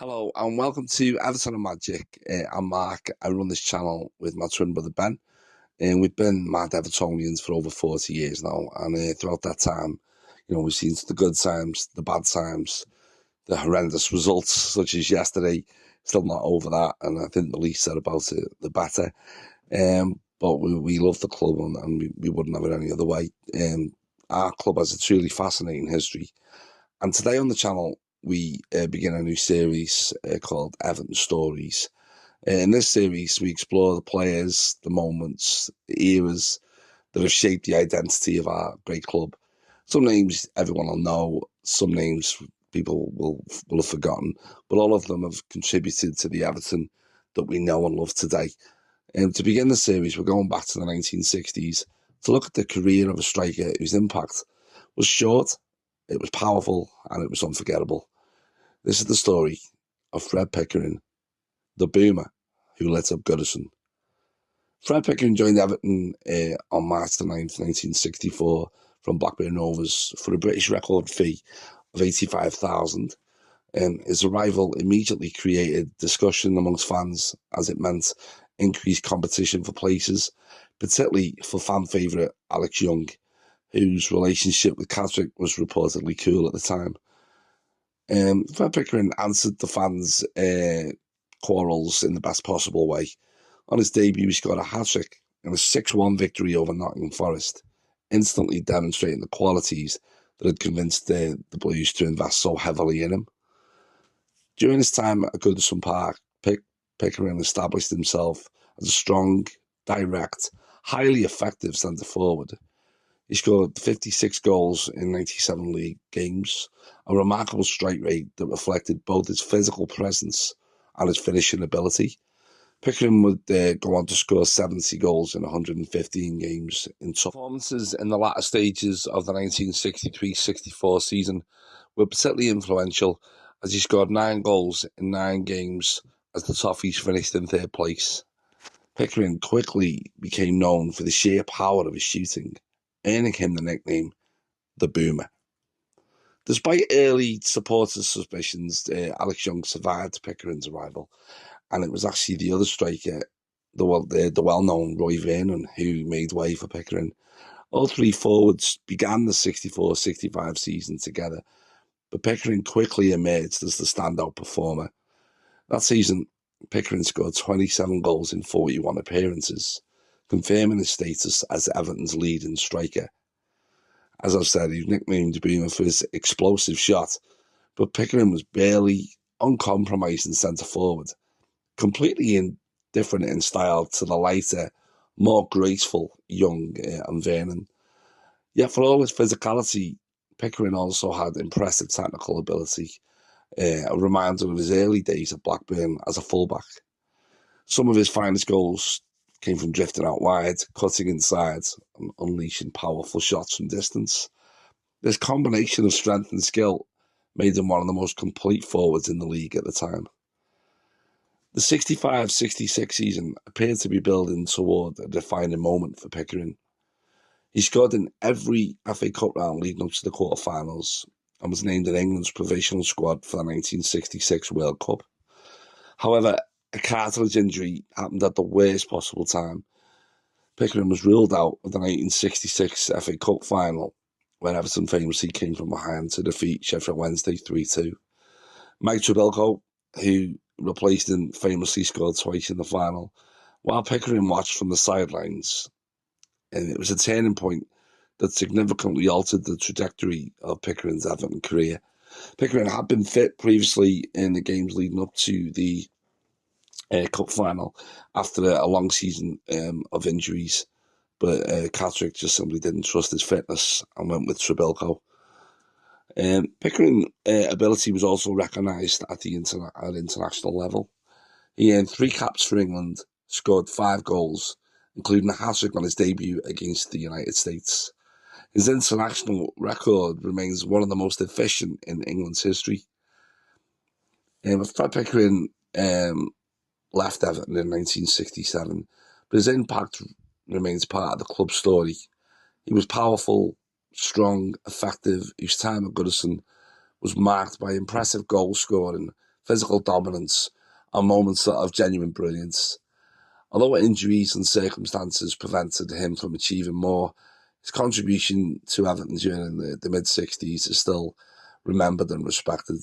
Hello and welcome to Everton and Magic. I'm Mark. I run this channel with my twin brother Ben, and we've been mad Evertonians for over 40 years now. And throughout that time, we've seen the good times, the bad times, the horrendous results, such as yesterday. Still not over that, and I think the least said about it, the better. But we love the club, and we wouldn't have it any other way. Our club has a truly fascinating history, and today on the channel, we begin a new series called Everton Stories. In this series, we explore the players, the moments, the eras that have shaped the identity of our great club. Some names everyone will know, some names people will have forgotten, but all of them have contributed to the Everton that we know and love today. And to begin the series, we're going back to the 1960s to look at the career of a striker whose impact was short, it was powerful, and it was unforgettable. This is the story of Fred Pickering, the boomer who lit up Goodison. Fred Pickering joined Everton on March the 9th, 1964 from Blackburn Rovers for a British record fee of £85,000. His arrival immediately created discussion amongst fans as it meant increased competition for places, particularly for fan favourite Alex Young, whose relationship with Patrick was reportedly cool at the time. Fred Pickering answered the fans' quarrels in the best possible way. On his debut, he scored a hat-trick in a 6-1 victory over Nottingham Forest, instantly demonstrating the qualities that had convinced the Blues to invest so heavily in him. During his time at Goodison Park, Pickering established himself as a strong, direct, highly effective centre-forward. He scored 56 goals in 97 league games, a remarkable strike rate that reflected both his physical presence and his finishing ability. Pickering would go on to score 70 goals in 115 games in top performances in the latter stages of the 1963-64 season were particularly influential, as he scored 9 goals in 9 games as the Toffees finished in third place. Pickering quickly became known for the sheer power of his shooting, earning him the nickname the Boomer. Despite early supporters' suspicions, Alex Young survived Pickering's arrival, and it was actually the other striker, the well-known Roy Vernon, who made way for Pickering. All three forwards began the 64-65 season together, but Pickering quickly emerged as the standout performer. That season, Pickering scored 27 goals in 41 appearances, confirming his status as Everton's leading striker. As I've said, he was nicknamed Boomer for his explosive shot, but Pickering was barely uncompromising centre-forward, completely indifferent in style to the lighter, more graceful Young and Vernon. Yet for all his physicality, Pickering also had impressive technical ability, a reminder of his early days at Blackburn as a fullback. Some of his finest goals came from drifting out wide, cutting inside, and unleashing powerful shots from distance. This combination of strength and skill made him one of the most complete forwards in the league at the time. The 65-66 season appeared to be building toward a defining moment for Pickering. He scored in every FA Cup round leading up to the quarter-finals and was named in England's provisional squad for the 1966 World Cup. However, a cartilage injury happened at the worst possible time. Pickering was ruled out of the 1966 FA Cup final, where Everton famously came from behind to defeat Sheffield Wednesday 3-2. Mike Trebilcock, who replaced him, famously scored twice in the final, while Pickering watched from the sidelines. And it was a turning point that significantly altered the trajectory of Pickering's Everton career. Pickering had been fit previously in the games leading up to the Cup final after a long season of injuries, but Patrick just simply didn't trust his fitness and went with Trebilcock. Pickering's ability was also recognised at the international level. He earned 3 caps for England, scored 5 goals, including a hat-trick on his debut against the United States. His international record remains one of the most efficient in England's history. Fred Pickering left Everton in 1967, but his impact remains part of the club's story. He was powerful, strong, effective. His time at Goodison was marked by impressive goal scoring, physical dominance, and moments of genuine brilliance. Although injuries and circumstances prevented him from achieving more, his contribution to Everton during the mid-60s is still remembered and respected.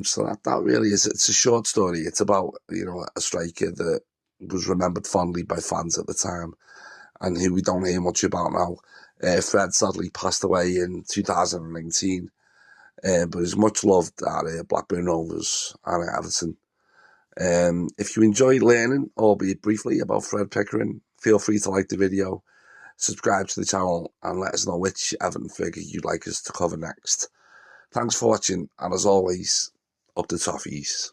So that really is, it's a short story. It's about, a striker that was remembered fondly by fans at the time and who we don't hear much about now. Fred sadly passed away in 2019, but he's much loved at Blackburn Rovers and at Everton. If you enjoyed learning, albeit briefly, about Fred Pickering, feel free to like the video, subscribe to the channel, and let us know which Everton figure you'd like us to cover next. Thanks for watching, and as always, up the toffees.